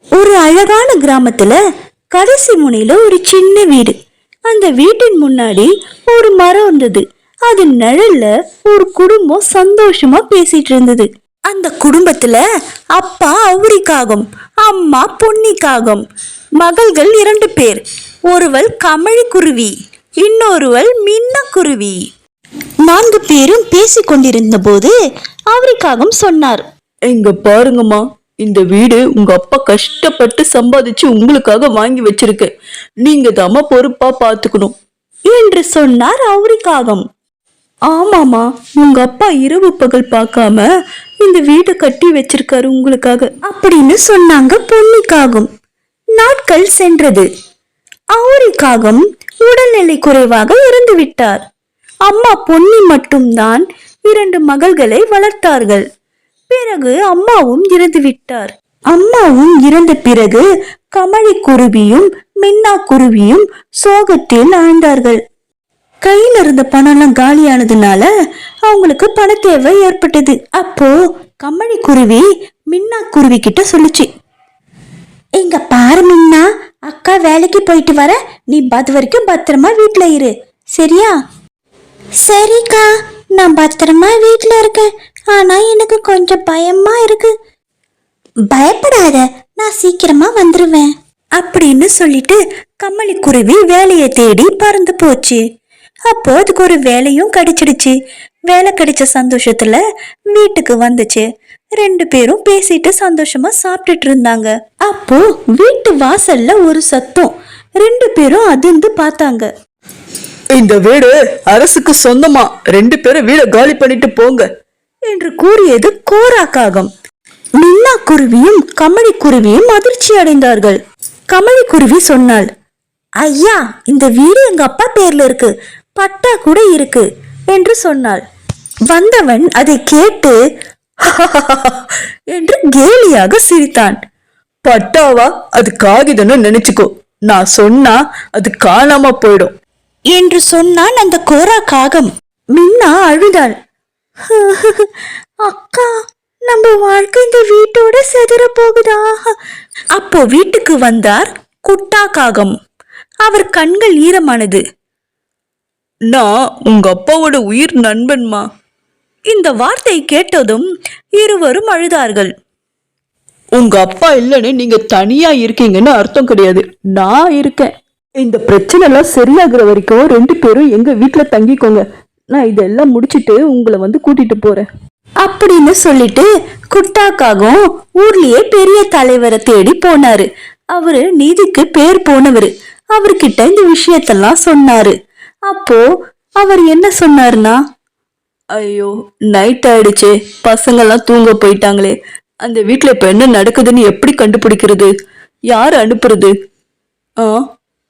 ஒரு அழகான கிராமத்துல கடைசி முனையில ஒரு சின்ன வீடு. அந்த வீட்டின் முன்னாடி ஒரு மரம் இருந்தது. அது நிழல்ல ஒரு குடும்பம் சந்தோஷமா பேசிட்டு இருந்தது. அந்த குடும்பத்துல அப்பா அவுரிக்காகம், அம்மா பொன்னிக்காகம், மகள்கள் 2 பேர். ஒருவள் கமழி குருவி, இன்னொருவள் மின்ன குருவி. 4 பேரும் பேசிக் கொண்டிருந்த போது அவுரிக்காகம் சொன்னார், எங்க பாருங்கம்மா, இந்த வீடு உங்க அப்பா கஷ்டப்பட்டு சம்பாதிச்சு உங்களுக்காக வாங்கி வச்சிருக்க. நீங்க தாமா பொறுப்பா பாத்துக்கணும் என்று சொன்னார் அவுரிக்காகம். ஆமாமா, உங்க அப்பா இரவு பகல் பார்க்காம இந்த வீட்டை கட்டி வச்சிருக்காரு உங்களுக்காக அப்படின்னு சொன்னாங்க பொன்னிக்காகம். நாட்கள் சென்றது. அவுரிக்காகம் உடல்நிலை குறைவாக இறந்து விட்டார். அம்மா பொன்னி மட்டும்தான் 2 மகள்களை வளர்த்தார்கள். பிறகு அம்மாவும் இறந்து விட்டார். அம்மாவும் இறந்த பிறகு கமழி குருவியும் மின்னா குருவியும் சோகத்தில் ஆழ்ந்தார்கள். கையில இருந்த பணம்லாம் காலியானதுனால அவங்களுக்கு பண தேவை ஏற்பட்டது. அப்போ கமழி குருவி மின்னா குருவி கிட்ட சொல்லுச்சு, எங்க பாரு மின்னா, அக்கா வேலைக்கு போயிட்டு வர, நீ அது வரைக்கும் பத்திரமா வீட்டுல இரு, சரியா? சரிக்கா, நான் பத்திரமா வீட்டுல இருக்கேன். ஆனா எனக்கு கொஞ்சம் பயமா இருக்கு. பயப்படாத, நான் சீக்கிரமா வந்துருவேன் அப்படின்னு சொல்லிட்டு கமலி குருவி வேலையை தேடி பறந்து போச்சு. அப்போ அதுக்கு ஒரு வேலையும் கிடைச்சிடுச்சு. வேலை கிடைச்ச சந்தோஷத்துல வீட்டுக்கு வந்துச்சு. 2 பேரும் பேசிட்டு சந்தோஷமா சாப்பிட்டுட்டு இருந்தாங்க. அப்போ வீட்டு வாசல்ல ஒரு சத்தம். 2 பேரும் அதிர்ந்து பார்த்தாங்க. இந்த வீடு அரசுக்கு சொந்தமா, 2 பேரும் வீட காலி பண்ணிட்டு போங்க என்று கூறியது கோராக்காகம். மின்னா குருவியும் கமழி குருவியும் அதிர்ச்சி அடைந்தார்கள். கமழி குருவி சொன்னாள், ஐயா, இந்த வீடு எங்க அப்பா பேர்ல இருக்கு, பட்டா கூட இருக்கு என்று சொன்னாள். வந்தவன் அதை கேட்டு என்று கேலியாக சிரித்தான். பட்டாவா? அது காகிதம்னு நினைச்சுக்கோ, நான் சொன்னா அது காணாம போயிடும் என்று சொன்னான் அந்த கோராக்காகம். மின்னா அழுதாள். அக்கா, நம்ம வாழ்க்கை இந்த வீட்டோட செதற போகுதா? அப்போ வீட்டுக்கு வந்தார் குட்டா காகம். அவர் கண்கள் ஈரமானது. நான் உங்க அப்பாவோட உயிர் நண்பன்மா. இந்த வார்த்தை கேட்டதும் இருவரும் அழுதார்கள். உங்க அப்பா இல்லைன்னு நீங்க தனியா இருக்கீங்கன்னு அர்த்தம் கிடையாது, நான் இருக்கேன். இந்த பிரச்சனை எல்லாம் சரியாகிற வரைக்கும் 2 பேரும் எங்க வீட்டுல தங்கிக்கோங்க. நான் இதெல்லாம் முடிச்சிட்டு உங்களை வந்து கூட்டிட்டு போறேன் அப்படின்னு சொல்லிட்டு குட்டாக்காகவும் ஊர்லயே பெரிய தலைவரை தேடி போனாரு. அவரு நீதிக்கு பேர் போனவரு. அவர்கிட்ட இந்த விஷயத்தெல்லாம் சொன்னாரு. அப்போ அவர் என்ன சொன்னாருன்னா, ஐயோ, நைட் ஆயிடுச்சே, பசங்கெல்லாம் தூங்க போயிட்டாங்களே, அந்த வீட்டுல இப்ப என்ன நடக்குதுன்னு எப்படி கண்டுபிடிக்கிறது? யாரு அனுப்புறது?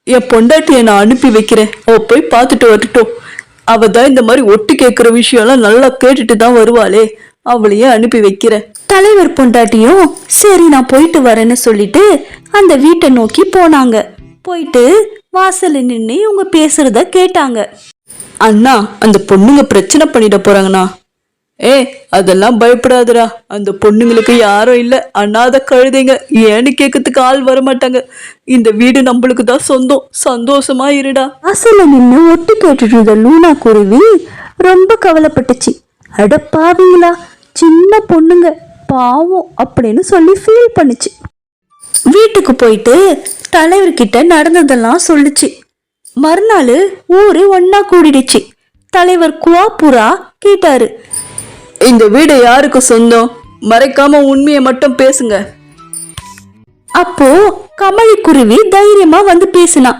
என் பொண்டாட்டியை நான் அனுப்பி வைக்கிறேன், அவ போய் பார்த்துட்டு வரட்டும். அவ தான் இந்த மாதிரி ஒட்டு கேட்கிற விஷயம்லாம் நல்லா கேட்டுட்டு தான் வருவாளே, அவளையே அனுப்பி வைக்கிறேன். தலைவர் பொண்டாட்டியும் சரி நான் போயிட்டு வரேன்னு சொல்லிட்டு அந்த வீட்டை நோக்கி போனாங்க. போயிட்டு வாசல்ல நின்று இவங்க பேசுறத கேட்டாங்க. அண்ணா, அந்த பொண்ணுங்க பிரச்சனை பண்ணிட போறாங்கண்ணா. அதெல்லாம் பயப்படாதடா, அந்த பொண்ணுங்களுக்கு யாரும் இல்ல, அண்ணாத கழுதைங்க, ஏன்னு கேட்கறதுக்கு ஆள் வரமாட்டாங்க. இந்த வீடு நம்மளுக்கு தான் சொந்தம், சந்தோஷமா இருடா. வாசல்ல நின்று ஒட்டு கேட்டுட்டு இருந்த லூனா குருவி ரொம்ப கவலைப்பட்டுச்சு. அடப்பாவீங்களா, சின்ன பொண்ணுங்க பாவம் அப்படின்னு சொல்லி ஃபீல் பண்ணுச்சு. வீட்டுக்கு போயிட்டு தலைவர்கிட்ட நடந்ததெல்லாம் சொல்லுச்சு. மறுநாள் ஊரு ஒன்னா கூடிடுச்சு. தலைவர் குவாபுரா கேட்டாரு, இந்த வீடு யாருக்கு சொந்தம்? மறைக்காம உண்மையை மட்டும் பேசுங்க. அப்போ கமழி குருவி தைரியமா வந்து பேசினா.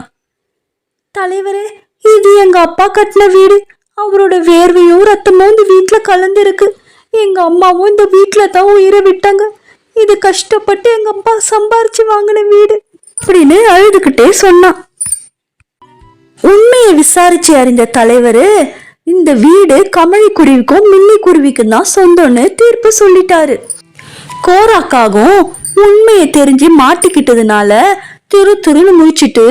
தலைவரே, இது எங்க அப்பா கட்டின வீடு. அவரோட வேர்வையும் ரத்தமும் இந்த வீட்டுல கலந்து இருக்கு. எங்க அம்மாவும் இந்த வீட்டுல தான் உயிரை விட்டாங்க. இது கஷ்டப்பட்டு எங்க அப்பா சம்பாரிச்சு வாங்கின வீடு அப்படின்னு அழுதுகிட்டே சொன்னான். உண்மையை விசாரிச்சு அறிந்த தலைவர் இந்த வீடு கமழி குருவிக்கும் மின்னி குருவிக்கும் தான் சொந்தம்னு தீர்ப்பு சொல்லிட்டாரு. கோராக்காகவும் உண்மையை தெரிஞ்சு மாட்டிக்கிட்டதுனால துருன்னு முழிச்சிட்டு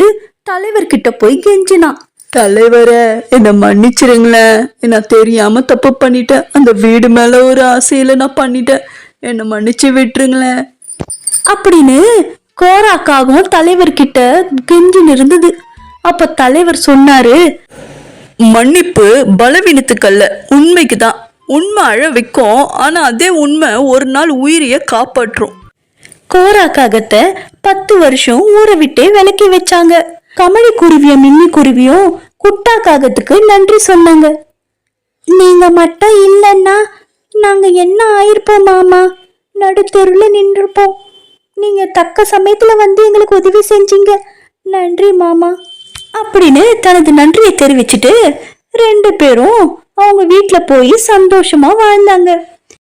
தலைவர்கிட்ட போய் கெஞ்சினான். தலைவரே, என்ன மன்னிச்சிருங்களேன், நான் தெரியாம தப்பு பண்ணிட்டேன். அந்த வீடு மேல ஒரு ஆசையில நான் பண்ணிட்டேன். என்னை மன்னிச்சு விட்டுருங்களேன் அப்படின்னு கோராக்காகவும் தலைவர்கிட்ட கெஞ்சின்னு இருந்தது. அப்ப தலைவர் சொன்னாரு, மன்னிப்பு பலவீனத்துக்கல்ல, உண்மைக்கு தான். உண்மை அழ வைக்கும், ஆனா அதே உண்மை ஒரு நாள் உயிரைய காப்பாற்றும். கோரா காகத்தை 10 வருஷம் ஊரை விட்டே விலக்கி வச்சாங்க. கமலி குருவியும் மின்னி குருவியும் குட்டா காகத்துக்கு நன்றி சொன்னாங்க. நீங்க மட்டும் இல்லைன்னா நாங்க என்ன ஆயிருப்போம் மாமா, நடுத்தெருல நின்றுப்போம். நீங்க தக்க சமயத்துல வந்து எங்களுக்கு உதவி செஞ்சீங்க, நன்றி மாமா அப்படின்னு தனது நன்றியை தெரிவிச்சுட்டு 2 பேரும் அவங்க வீட்டுல போய் சந்தோஷமா வாழ்ந்தாங்க.